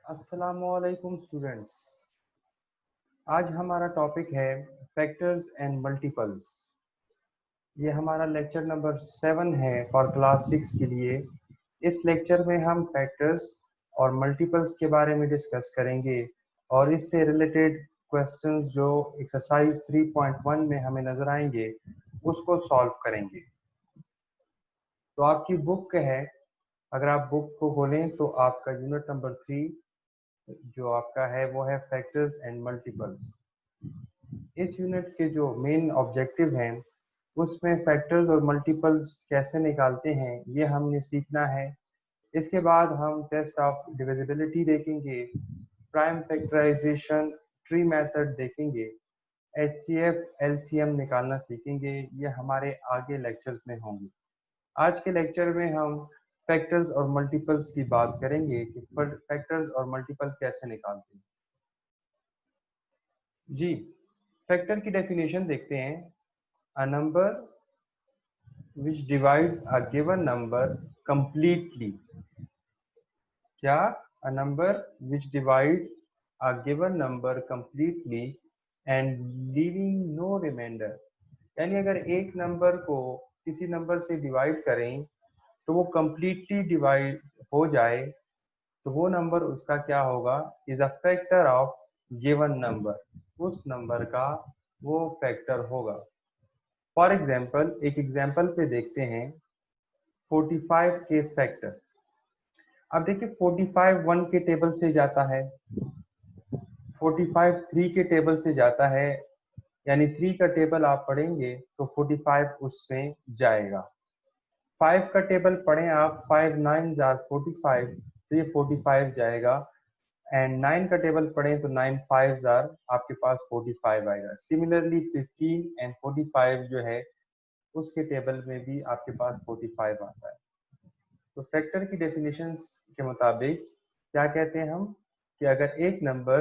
अस्सलामुअलैकुम स्टूडेंट्स। आज हमारा टॉपिक है फैक्टर्स एंड मल्टीपल्स। ये हमारा लेक्चर नंबर 7 है फॉर क्लास 6 के लिए। इस लेक्चर में हम फैक्टर्स और मल्टीपल्स के बारे में डिस्कस करेंगे और इससे रिलेटेड क्वेश्चंस जो एक्सरसाइज 3.1 में हमें नजर आएंगे उसको सॉल्व करेंगे। तो आपकी बुक है, अगर आप बुक को खोलें तो आपका यूनिट नंबर 3 जो आपका है वो है फैक्टर्स एंड मल्टीपल्स। इस यूनिट के जो मेन ऑब्जेक्टिव हैं उसमें फैक्टर्स और मल्टीपल्स कैसे निकालते हैं ये हमने सीखना है। इसके बाद हम टेस्ट ऑफ डिविजिबिलिटी देखेंगे, प्राइम फैक्टराइजेशन, ट्री मेथड देखेंगे, एचसीएफ एलसीएम निकालना सीखेंगे। ये हमारे आगे लेक्चर्स में होंगे। आज के लेक्चर में हम फैक्टर्स और मल्टीपल्स की बात करेंगे कि फैक्टर्स और मल्टीपल कैसे निकालते हैं। जी, फैक्टर की डेफिनेशन देखते हैं। A number which divides a given number completely। क्या? A number which divide a given number completely and leaving no remainder। यानी अगर एक नंबर को किसी नंबर से डिवाइड करें तो वो completely डिवाइड हो जाए तो वो नंबर उसका क्या होगा? Is a factor of given number. उस नंबर का वो फैक्टर होगा। फॉर एग्जाम्पल, एक एग्जाम्पल पे देखते हैं 45 के फैक्टर। अब देखिए 45 1 के टेबल से जाता है, 45 3 के टेबल से जाता है, यानी 3 का टेबल आप पढ़ेंगे तो 45 उसमें जाएगा। 5 का टेबल पढ़ें आप, 5 9 जार 45 तो ये 45 जाएगा। एंड 9 का टेबल पढ़ें तो 9 5 जार आपके पास 45 आएगा। सिमिलरली 15 एंड 45 जो है उसके टेबल में भी आपके पास 45 आता है। तो फैक्टर की डेफिनेशन के मुताबिक क्या कहते हैं हम कि अगर एक नंबर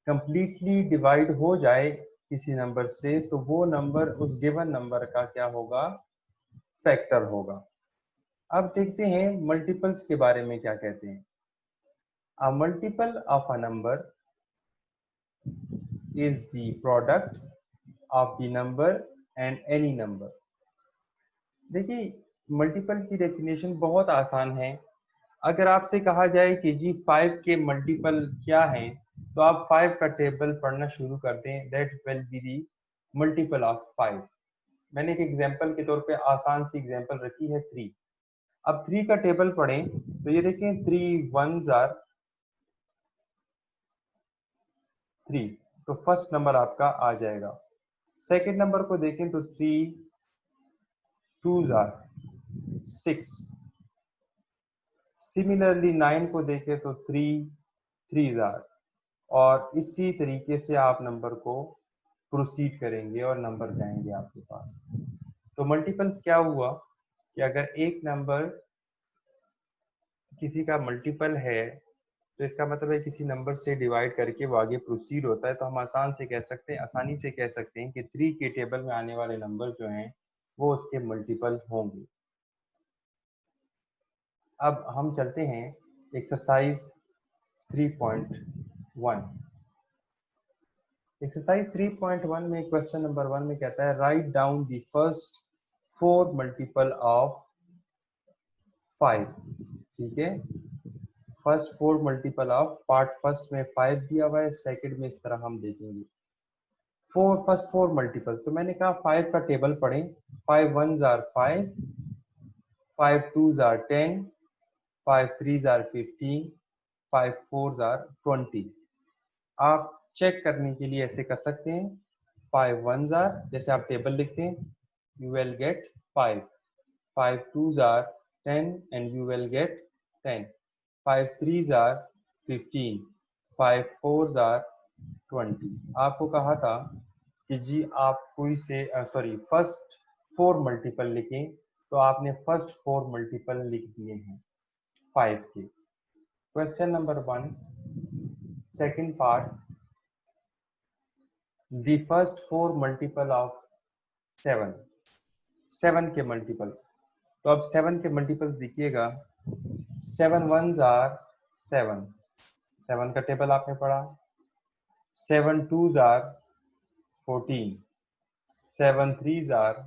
कंप्लीटली डिवाइड हो जाए किसी नंबर से तो वो नंबर उस गिवन नंबर का क्या होगा? फैक्टर होगा। अब देखते हैं मल्टीपल्स के बारे में क्या कहते हैं। A multiple of a number is the product of the number and any number. देखिए मल्टीपल की डेफिनेशन बहुत आसान है। अगर आपसे कहा जाए कि जी 5 के मल्टीपल क्या हैं तो आप 5 का टेबल पढ़ना शुरू कर दें। That will be the multiple of 5। मैंने एक एग्जांपल के तौर पे आसान सी एग्जांपल रखी है 3। अब 3 का टेबल पढ़ें तो ये देखें 3 1 जार 3 तो फर्स्ट नंबर आपका आ जाएगा। सेकंड नंबर को देखें तो 3 2 जार 6। सिमिलरली 9 को देखें तो 3 3 जार। और इसी तरीके से आप नंबर को प्रोसीड करेंगे और नंबर जाएंगे आपके पास। तो मल्टीपल्स क्या हुआ कि अगर एक नंबर किसी का मल्टीपल है तो इसका मतलब है किसी नंबर से डिवाइड करके वो आगे प्रोसीड होता है। तो हम आसानी से कह सकते हैं कि 3 के टेबल में आने वाले नंबर जो हैं वो उसके मल्टीपल होंगे। अब हम चलते हैं एक्सरसाइज 3.1। एक्सरसाइज 3.1 में क्वेश्चन नंबर 1 में कहता है write down the first 4 multiple of 5। ठीक है, first 4 multiple of part first में 5 दिया हुआ है, सेकंड में इस तरह हम देखेंगे फर्स्ट 4 मल्टीपल्स। तो मैंने कहा 5 का टेबल पढ़ें। 5 1 जार 5, 5 2 जार 10, 5 3 जार 15, 5 4 जार 20। आप चेक करने के लिए ऐसे कर सकते हैं। 5 1 जार, जैसे आप टेबल लिखते हैं, you will get 5। 5 2s are 10 and you will get 10। 5 3s are 15। 5 4s are 20। आपको कहा था कि जी आप कोई से फर्स्ट 4 मल्टीपल लिखें तो आपने फर्स्ट 4 मल्टीपल लिख दिए हैं 5 के। Question number 1 second part, the first 4 multiple of 7। 7 के मल्टीपल, तो अब 7 के मल्टीपल देखिएगा। 7 1s are 7, 7 का टेबल आपने पढ़ा। 7 2s are 14, 7 3s are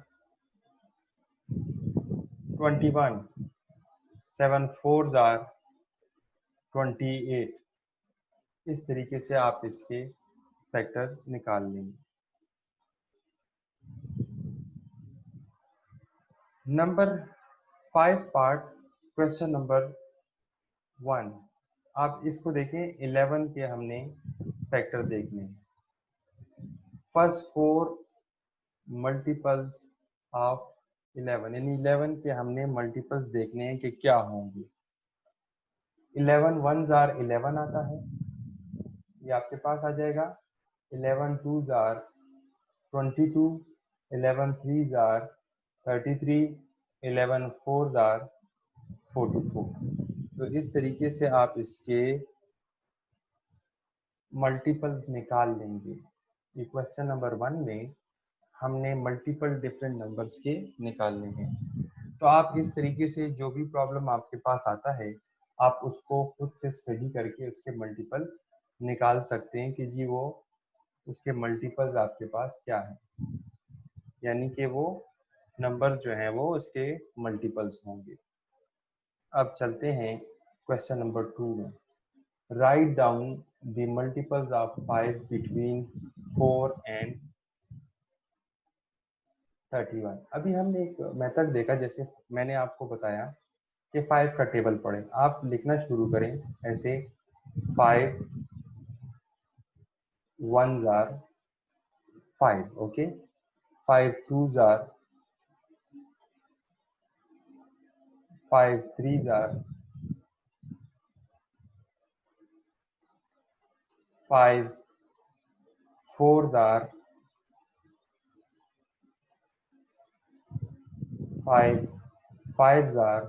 21, 7 4s are 28। इस तरीके से आप इसके फैक्टर निकाल लेंगे। नंबर 5 पार्ट क्वेश्चन नंबर 1, आप इसको देखें। 11 के हमने फैक्टर देखने हैं। फर्स्ट 4 मल्टीपल्स ऑफ 11, यानी 11 के हमने मल्टीपल्स देखने हैं कि क्या होंगे। 11 1s are 11 आता है, ये आपके पास आ जाएगा। 11 2s are 22, 11 3s are 33, 11 4s are 44। तो इस तरीके से आप इसके मल्टीपल्स निकाल लेंगे। ये क्वेश्चन नंबर 1 में हमने मल्टीपल डिफरेंट नंबर्स के निकालने हैं। तो आप इस तरीके से जो भी प्रॉब्लम आपके पास आता है, आप उसको खुद से स्टडी करके उसके मल्टीपल निकाल सकते हैं कि जी वो उसके मल्टीपल्स आपके पास क्या है, यानी कि वो नंबर्स जो हैं वो उसके मल्टीपल्स होंगे। अब चलते हैं क्वेश्चन नंबर 2 में। Write down the multiples of 5 between 4 and 31। अभी हमने एक मेथड देखा, जैसे मैंने आपको बताया कि 5 का टेबल पढ़े। आप लिखना शुरू करें ऐसे। 5 1s are 5, okay. 5 2s are 5 3s are 5 4s are 5 5s are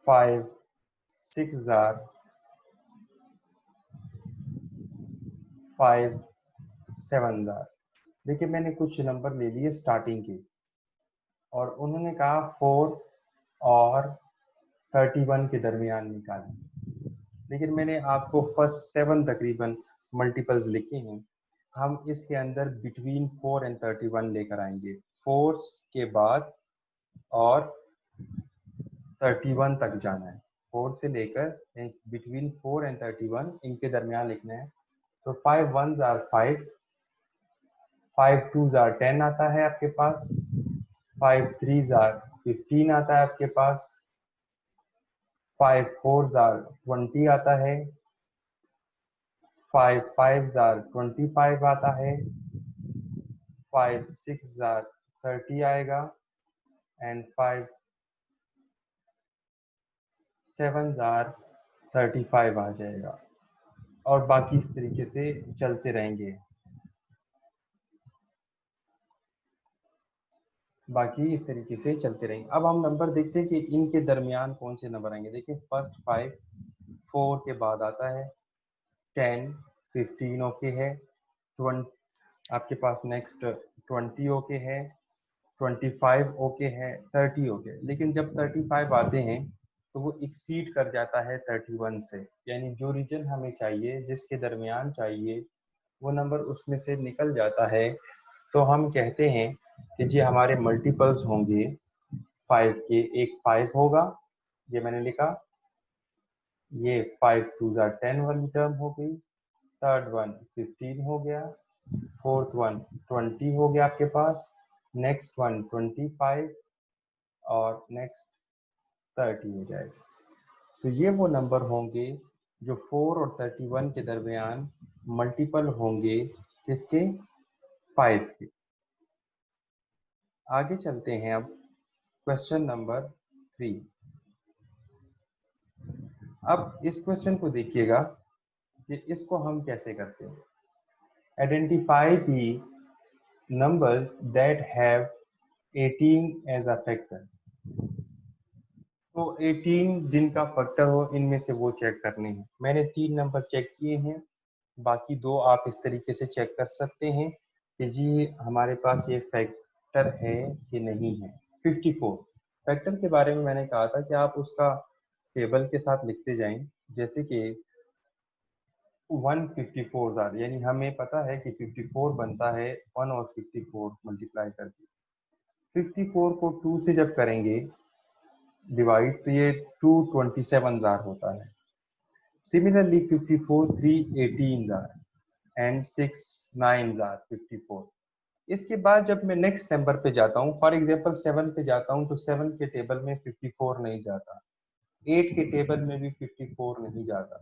5 6s are 5 7s are। देखिए मैंने कुछ नंबर ले लिए स्टार्टिंग के, और उन्होंने कहा 4 और 31 के दरमियान निकालें। लेकिन मैंने आपको फर्स्ट 7 तकरीबन मल्टीपल्स लिखे हैं। हम इसके अंदर बिटवीन 4 and 31 लेकर आएंगे। 4 के बाद और 31 तक जाना है। 4 से लेकर बिटवीन 4 and 31 इनके दरमियान लिखना है। तो 5 1s are 5, 5 2s are 10 आता है आपके पास, 5 3s are 15 आता है आपके पास, 5 4s are 20 आता है, 5 5s are 25 आता है, 5 6s are 30 आएगा, एंड 5 7s are 35 आ जाएगा। और बाकी इस तरीके से चलते रहेंगे, बाकी इस तरीके से चलते रहेंगे। अब हम नंबर देखते हैं कि इनके दरमियान कौन से नंबर आएंगे। देखिए फर्स्ट 5 4 के बाद आता है 10 15 ओके है, 20 आपके पास नेक्स्ट 20 ओके है, 25 ओके है, 30 ओके। लेकिन जब 35 आते हैं तो वो एक्सीड कर जाता है 31 से, यानी जो रीजन हमें चाहिए, जिसके दरमियान चाहिए, वो नंबर उसमें से निकल जाता है। तो हम कहते हैं कि जी हमारे मल्टीपल्स होंगे 5 के। एक 5 होगा, ये मैंने लिखा, ये 5 2s are 10 वाली टर्म हो गई, थर्ड वन 15 हो गया, फोर्थ वन 20 हो गया आपके पास, नेक्स्ट वन 25 और नेक्स्ट 30 हो जाएगा। तो ये वो नंबर होंगे जो 4 और 31 के दरमियान मल्टीपल होंगे किसके, 5 के। आगे चलते हैं अब क्वेश्चन नंबर 3। अब इस क्वेश्चन को देखिएगा कि इसको हम कैसे करते हैं। Identify the numbers that have 18 as a factor. तो 18 जिनका फैक्टर हो, इनमें से वो चेक करने हैं। मैंने 3 नंबर चेक किए हैं, बाकी 2 आप इस तरीके से चेक कर सकते हैं कि जी हमारे पास ये फैक्टर है कि नहीं है। 54 फैक्टर के बारे में मैंने कहा था कि आप उसका टेबल के साथ लिखते जाएं, जैसे कि 154 यानी हमें पता है कि 54 बनता है 1 और 54 मल्टीप्लाई करके। 54 को 2 से जब करेंगे डिवाइड तो ये 227 होता है। Similarly 54 3 18 and 6 9 54। इसके बाद जब मैं नेक्स्ट नंबर पे जाता हूँ, फॉर एग्जांपल 7 पे जाता हूँ, तो 7 के टेबल में 54 नहीं जाता, 8 के टेबल में भी 54 नहीं जाता,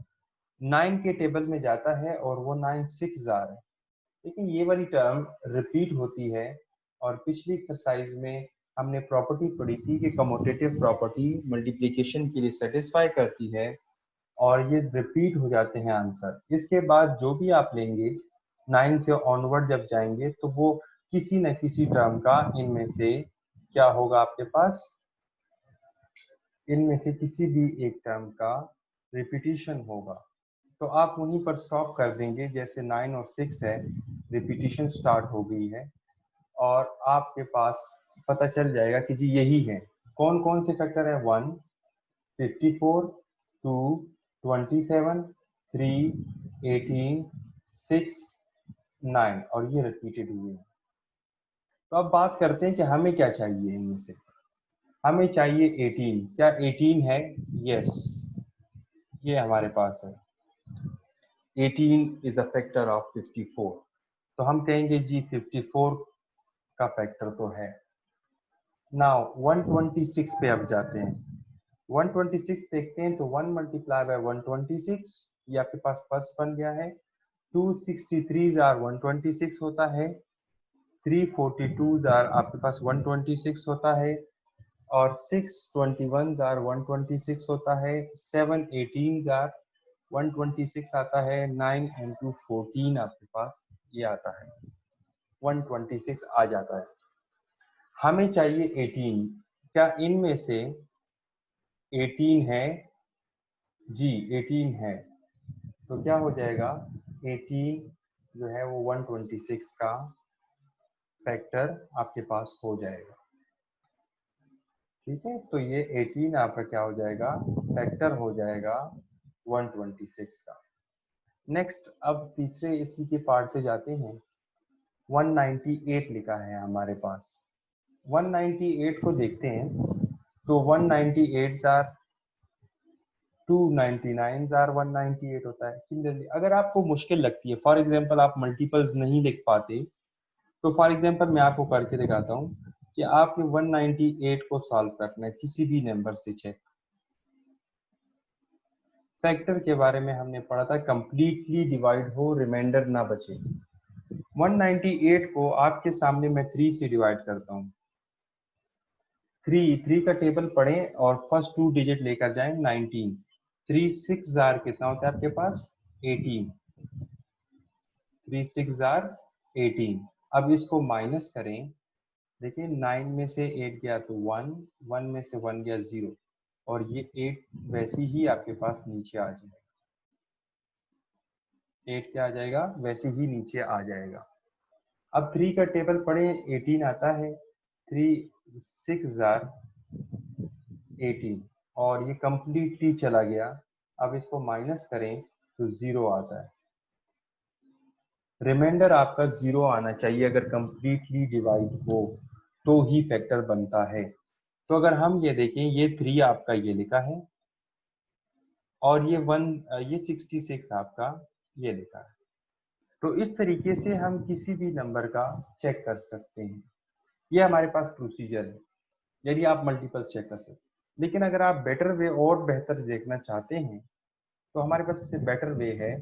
9 के टेबल में जाता है और वो 9 6 है। लेकिन ये वाली टर्म रिपीट होती है, और पिछली एक्सरसाइज में हमने प्रॉपर्टी पढ़ी थी कि कम्यूटेटिव प्रॉपर्टी मल्टीप्लिकेशन के लिए सेटिस्फाई करती है, और ये रिपीट हो जाते हैं आंसर। इसके बाद जो भी आप लेंगे 9 से ऑनवर्ड जब जाएंगे तो वो किसी न किसी टर्म का इनमें से क्या होगा, आपके पास इनमें से किसी भी एक टर्म का रिपीटिशन होगा। तो आप वहीं पर स्टॉप कर देंगे, जैसे 9 और 6 है, रिपीटिशन स्टार्ट हो गई है और आपके पास पता चल जाएगा कि जी यही है। कौन कौन से फैक्टर है? 1 54 2 27 3 18 6 9, और ये रिपीटेड हुए हैं। तो अब बात करते हैं कि हमें क्या चाहिए इनमें से। हमें चाहिए 18। क्या 18 है? यस, ये हमारे पास है। 18 इज अ फैक्टर ऑफ 54। तो हम कहेंगे जी 54 का फैक्टर तो है। नाउ 126 पे अब जाते हैं। 126 देखते हैं तो 1 मल्टीप्लाई बाय 126, ये आपके पास फर्स्ट बन गया है। 263 126 होता है, 342 आपके पास 126 होता है, और 621 126 होता है, 718 126 आता है, 9 and 2 14 आपके पास ये आता है, 126 आ जाता है। हमें चाहिए 18। क्या इनमें से 18 है? जी 18 है। तो क्या हो जाएगा, 18 जो है वो 126 का फैक्टर आपके पास हो जाएगा। ठीक है, तो ये 18 आपका क्या हो जाएगा, फैक्टर हो जाएगा 126 का। नेक्स्ट, अब तीसरे इसी के पार्ट पे जाते हैं। 198 लिखा है हमारे पास। 198 को देखते हैं तो 198 299 198 होता है। सिमिलरली अगर आपको मुश्किल लगती है, फॉर एग्जांपल आप मल्टीपल्स नहीं लिख पाते, तो फॉर एग्जांपल मैं आपको करके दिखाता हूँ कि आपने 198 को सॉल्व करना है किसी भी नंबर से। चेक फैक्टर के बारे में हमने पढ़ा था, कंप्लीटली डिवाइड हो, रिमाइंडर ना बचे। 198 को आपके सामने मैं 3 से डिवाइड करता हूँ। 3 का टेबल पढ़ें और फर्स्ट 2 डिजिट लेकर जाएं। 19 3 6 कितना होता है आपके पास? 18। 3 6 18। अब इसको माइनस करें। देखिए 9 में से 8 गया तो 1, 1 में से 1 गया 0, और ये 8 वैसे ही आपके पास नीचे आ जाएगा। 8 क्या आ जाएगा? वैसे ही नीचे आ जाएगा। अब 3 का टेबल पढ़ें, 18 आता है। 3 6 18, और ये कंप्लीटली चला गया। अब इसको माइनस करें तो 0 आता है। रिमाइंडर आपका 0 आना चाहिए अगर कंप्लीटली डिवाइड हो तो ही फैक्टर बनता है। तो अगर हम ये देखें, ये 3 आपका ये लिखा है, और ये 66 आपका ये लिखा है। तो इस तरीके से हम किसी भी नंबर का चेक कर सकते हैं। ये हमारे पास प्रोसीजर है, यदि आप मल्टीपल चेक कर सकते हैं। लेकिन अगर आप बेटर वे और बेहतर देखना चाहते हैं तो हमारे पास इससे बेटर वे है,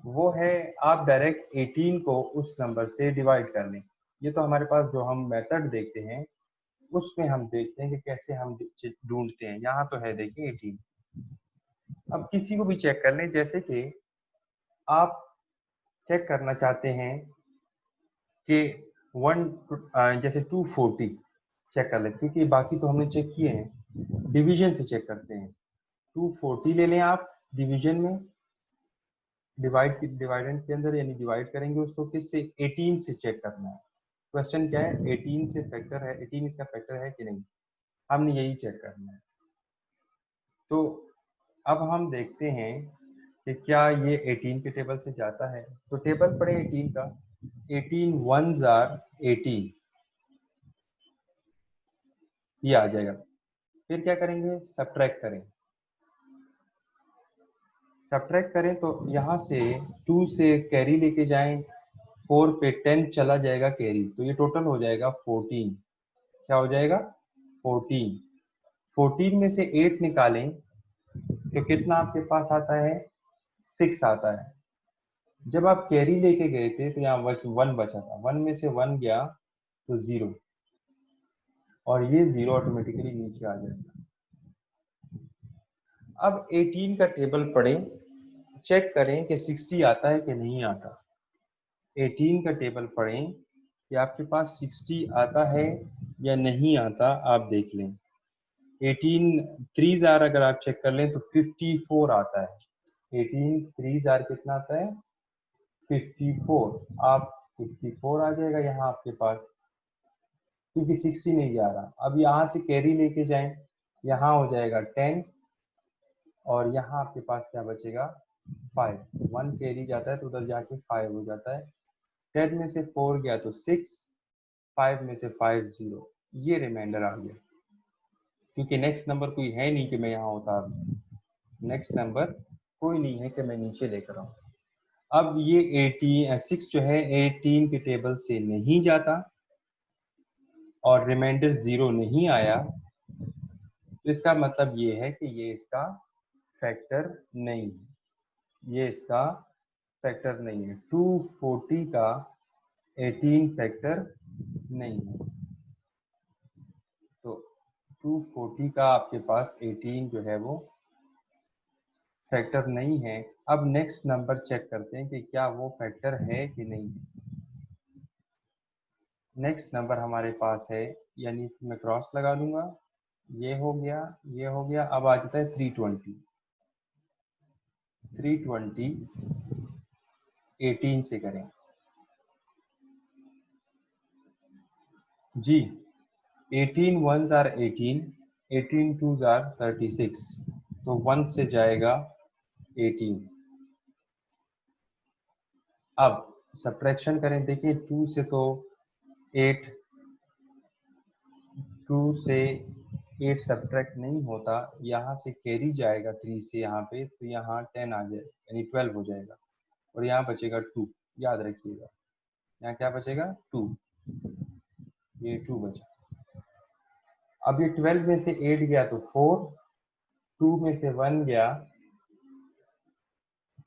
वो है आप डायरेक्ट 18 को उस नंबर से डिवाइड कर लें। ये तो हमारे पास जो हम मेथड देखते हैं उसमें हम देखते हैं कि कैसे हम ढूंढते हैं। यहाँ तो है देखिए 18। अब किसी को भी चेक कर लें, जैसे कि आप चेक करना चाहते हैं कि जैसे 240 चेक कर लेते, क्योंकि बाकी तो हमने चेक किए हैं। डिवीजन से चेक करते हैं। 240 ले लें आप डिवीजन में, डिवाइडेंट के अंदर, यानी डिवाइड करेंगे उसको किससे? 18 से चेक करना है। क्वेश्चन क्या है? 18 से फैक्टर है, 18 इसका फैक्टर है कि नहीं। हमने यही चेक करना है। तो अब हम देखते हैं कि क्या ये 18 के टेबल से जाता है। तो टेबल पढ़े 18 का। 18 1s आर 18, ये आ जाएगा। फिर क्या करेंगे, सब्ट्रैक्ट करें। सब्ट्रैक्ट करें तो यहाँ से 2 से कैरी लेके जाएं, 4 पे 10 चला जाएगा कैरी, तो ये टोटल हो जाएगा 14। क्या हो जाएगा, 14। 14 में से 8 निकालें तो कितना आपके पास आता है, 6 आता है। जब आप कैरी लेके गए थे तो यहाँ 1 बचा था, 1 में से 1 गया तो 0, और ये 0 ऑटोमेटिकली नीचे आ जाएगा। अब 18 का टेबल पढ़ें, चेक करें कि 60 आता है कि नहीं आता। 18 का टेबल पढ़ें कि आपके पास 60 आता है या नहीं आता, आप देख लें। 18 3 जार अगर आप चेक कर लें तो 54 आता है। 18 3 जार कितना आता है, 54। आप 54 आ जाएगा यहाँ आपके पास, क्योंकि 60 नहीं जा रहा। अब यहाँ से कैरी लेके जाएं, यहाँ हो जाएगा 10, और यहाँ आपके पास क्या बचेगा, 5। 1 कैरी जाता है तो उधर जाके 5 हो जाता है। 10 में से 4 गया तो 6, 5 में से 5 0, ये रिमाइंडर आ गया। क्योंकि नेक्स्ट नंबर कोई है नहीं कि मैं यहाँ उतार दूं, नेक्स्ट नंबर कोई नहीं है कि मैं नीचे लेकर आऊँ। अब ये 6 जो है 18 के टेबल से नहीं जाता और रिमाइंडर 0 नहीं आया, तो इसका मतलब ये है कि ये इसका फैक्टर नहीं है, ये इसका फैक्टर नहीं है। 240 का 18 फैक्टर नहीं है। तो 240 का आपके पास 18 जो है वो फैक्टर नहीं है। अब नेक्स्ट नंबर चेक करते हैं कि क्या वो फैक्टर है कि नहीं है। नेक्स्ट नंबर हमारे पास है, यानी मैं क्रॉस लगा लूंगा, ये हो गया, ये हो गया। अब आ जाता है 320। 320 18 से करें जी। 18 1s आर 18, 18 2s आर 36, तो 1 से जाएगा 18। अब सब्ट्रैक्शन करें, देखिए 2 से तो 8, 2 से 8 सब्ट्रैक्ट नहीं होता, यहाँ से कैरी जाएगा 3 से यहाँ पे, तो यहाँ 10 आ जाए, यानी 12 हो जाएगा, और यहाँ बचेगा 2। याद रखिएगा, यहाँ क्या बचेगा, 2, ये 2 बचा। अब ये 12 में से 8 गया तो 4, 2 में से 1 गया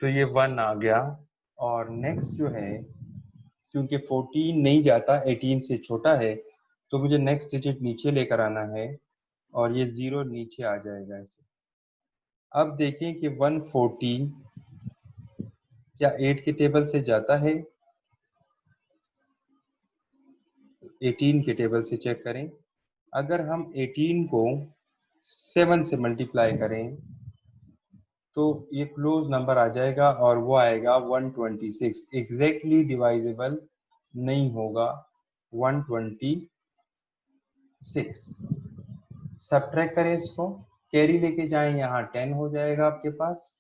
तो ये 1 आ गया। और नेक्स्ट जो है, क्योंकि 14 नहीं जाता, 18 से छोटा है, तो मुझे नेक्स्ट डिजिट नीचे लेकर आना है, और ये 0 नीचे आ जाएगा ऐसे। अब देखें कि 140 क्या 8 के टेबल से जाता है, 18 के टेबल से चेक करें। अगर हम 18 को 7 से मल्टीप्लाई करें तो ये क्लोज नंबर आ जाएगा, और वो आएगा 126। एग्जैक्टली डिवाइजेबल नहीं होगा 126। सब्ट्रैक्ट करें इसको, कैरी लेके जाएं, यहाँ 10 हो जाएगा आपके पास,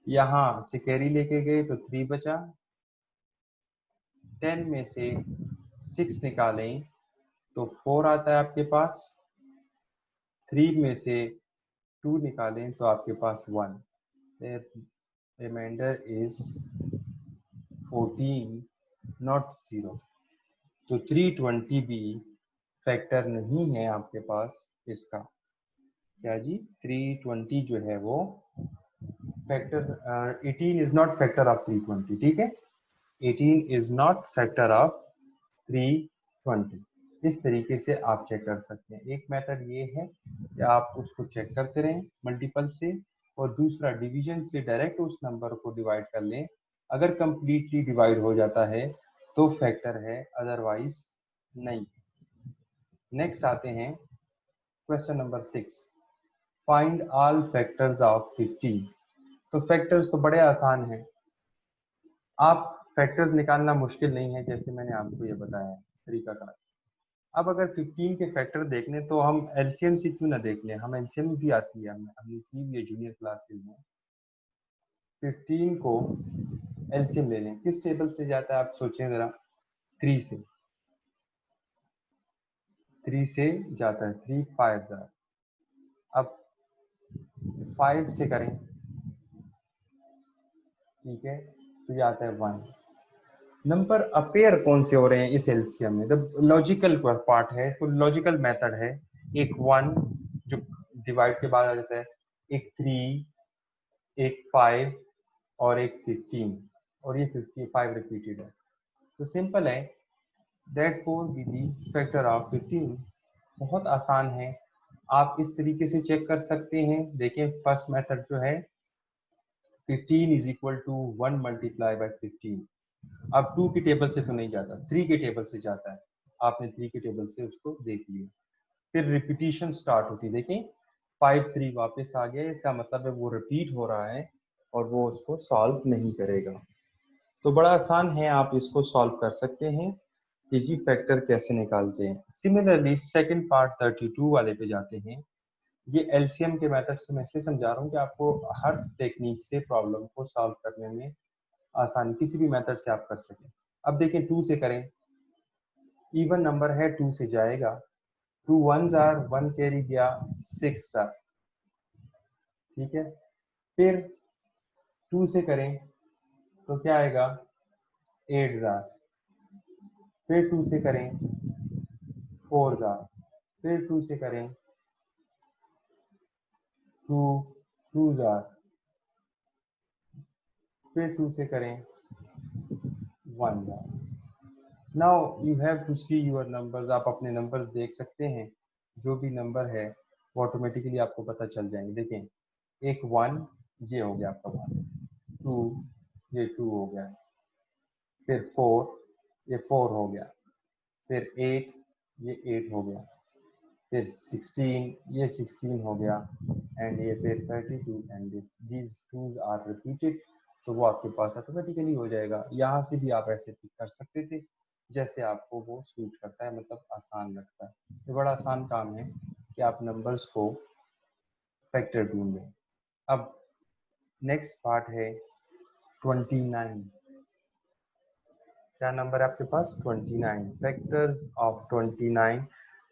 यहाँ से कैरी लेके गए तो 3 बचा। 10 में से 6 निकालें तो 4 आता है आपके पास। 3 में से 2 निकालें तो आपके पास 1। Reminder is 14 not 0। तो 320 भी फैक्टर नहीं है आपके पास इसका। क्या जी, 320 जो है वो factor, 18 is not factor of 320, ठीक है। 18 इज नॉट फैक्टर ऑफ 320। इस तरीके से आप चेक कर सकते हैं। एक मेथड ये है कि आप उसको चेक करते रहें मल्टीपल से, और दूसरा डिवीजन से डायरेक्ट उस नंबर को डिवाइड कर लें। अगर कंप्लीटली डिवाइड हो जाता है तो फैक्टर है, अदरवाइज नहीं। नेक्स्ट आते हैं question number 6, find all factors of 15। तो फैक्टर्स तो बड़े आसान हैं, आप फैक्टर्स निकालना मुश्किल नहीं है, जैसे मैंने आपको ये बताया तरीकाकार। अब अगर 15 के फैक्टर देखने तो हम एलसीएम से क्यों ना देख लें, हम एलसीएम भी आती है, हमने की भी है जूनियर क्लासेज में। 15 को एलसीएम ले लें, किस टेबल से जाता है आप सोचें जरा, 3 से, 3 से जाता है, 3 5 जार। अब 5 से करें, ठीक है, तो ये आता है 1। नंबर अपेयर कौन से हो रहे हैं इस एलसीएम में, जब लॉजिकल पार्ट है, इसको लॉजिकल मेथड है। एक 1 जो डिवाइड के बाद आ जाता है, एक 3, एक 5 और एक 15, और ये 55 रिपीटेड है, तो सिंपल है। Therefore विधि फैक्टर ऑफ 15 बहुत आसान है, आप इस तरीके से चेक कर सकते हैं। देखें फर्स्ट मेथड जो है 15 is equal to 1 multiply by 15। अब 2 की टेबल से तो नहीं जाता, 3 के टेबल से जाता है, आपने 3 के टेबल से उसको देख लिया। फिर रिपीटिशन स्टार्ट होती है, देखें 5 3 वापस आ गया, इसका मतलब है वो रिपीट हो रहा है और वो उसको सॉल्व नहीं करेगा। तो बड़ा आसान है, आप इसको सॉल्व कर सकते हैं कि जी फैक्टर कैसे निकालते हैं। सिमिलरली सेकंड पार्ट 32 वाले पे जाते हैं। ये एलसीएम के मेथड से मैं इसलिए समझा रहा हूँ कि आपको हर टेक्निक से प्रॉब्लम को सॉल्व करने में आसानी, किसी भी मेथड से आप कर सकें। अब देखिए 2 से करें, इवन नंबर है 2 से जाएगा, 2 1 जार, 1 कैरी गया, 6 जार, ठीक है। फिर 2 से करें तो क्या आएगा, 8 जार। फिर 2 से करें 4 जार। फिर 2 से करें 2 2 जार। फिर 2 से करें 1 जार। Now you have to see your numbers, आप अपने नंबर्स देख सकते हैं, जो भी नंबर है वो ऑटोमेटिकली आपको पता चल जाएंगे। देखें एक 1, ये हो गया आपका 1, 2 ये 2 हो गया, फिर 4 ये 4 हो गया, फिर 8 ये 8 हो गया, फिर 16 ये 16 हो गया, एंड ये फिर 32 and these twos are repeated, तो वो आपके पास ऑटोमेटिकली हो जाएगा। यहाँ से भी आप ऐसे पिक कर सकते थे जैसे आपको वो सूट करता है, मतलब आसान लगता है। ये बड़ा आसान काम है कि आप नंबर्स को फैक्टर ढूंढें। अब नेक्स्ट पार्ट है 29। क्या नंबर है आपके पास, 29। Factors of 29।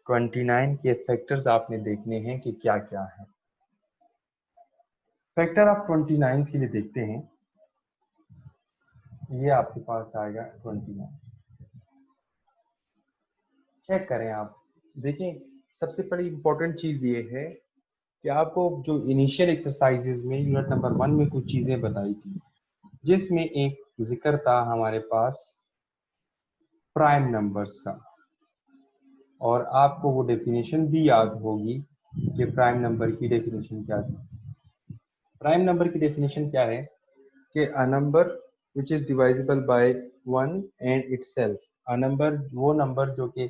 29 के फैक्टर्स आपने देखने हैं कि क्या क्या है। फैक्टर ऑफ 29 के लिए देखते हैं, ये आपके पास आएगा 29। चेक करें आप, देखें सबसे बड़ी इंपॉर्टेंट चीज ये है कि आपको जो इनिशियल एक्सरसाइजेज में यूनिट नंबर 1 में कुछ चीजें बताई थी, जिसमें एक जिक्र था हमारे पास प्राइम नंबर्स का, और आपको वो डेफिनेशन भी याद होगी कि प्राइम नंबर की डेफिनेशन क्या थी। प्राइम नंबर की डेफिनेशन क्या है कि a number which is divisible by 1 and itself. A number वो नंबर जो कि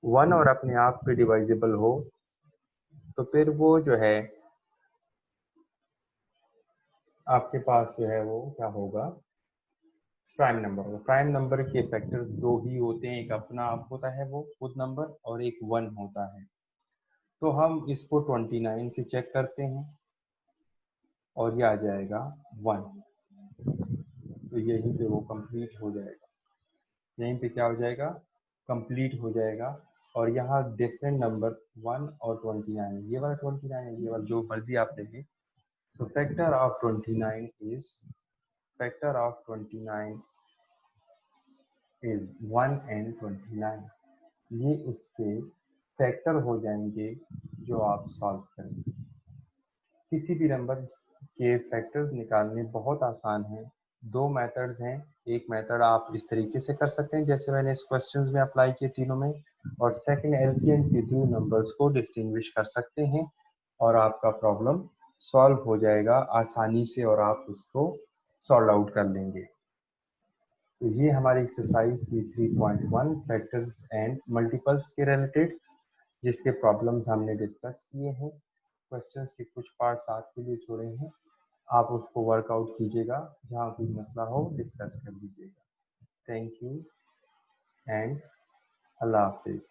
1 और अपने आप पे डिवाइजिबल हो, तो फिर वो जो है आपके पास जो है वो क्या होगा, प्राइम नंबर होगा। प्राइम नंबर के फैक्टर्स दो ही होते हैं, एक अपना आप होता है वो खुद नंबर, और एक 1 होता है। तो हम इसको 29 से चेक करते हैं और ये आ जाएगा 1, तो यहीं पे वो कंप्लीट हो जाएगा, यहीं पे क्या हो जाएगा, कंप्लीट हो जाएगा। और यहाँ डिफरेंट नंबर 1 और 29, ये वाला 29 है, ये वाला जो मर्जी आप लेंगे। तो factor of 29 is, factor of 29 is 1 and 29। ये इसके फैक्टर हो जाएंगे जो आप सॉल्व करेंगे। किसी भी नंबर के फैक्टर्स निकालने बहुत आसान है। दो मेथड्स हैं, एक मेथड आप इस तरीके से कर सकते हैं जैसे मैंने इस क्वेश्चंस में अप्लाई किए तीनों में, और सेकंड एलसीएम के थ्रू नंबर्स को डिस्टिंग्विश कर सकते हैं और आपका प्रॉब्लम सॉल्व हो जाएगा आसानी से और आप उसको सॉल्व आउट कर लेंगे। तो ये हमारी एक्सरसाइज थी 3.1 फैक्टर्स एंड मल्टीपल्स के रिलेटेड, जिसके प्रॉब्लम्स हमने डिस्कस किए हैं। क्वेश्चंस के कुछ पार्ट्स आपके लिए छोड़े हैं, आप उसको वर्कआउट कीजिएगा, जहाँ कोई मसला हो डिस्कस कर लीजिएगा। थैंक यू एंड अल्लाह हाफिज़।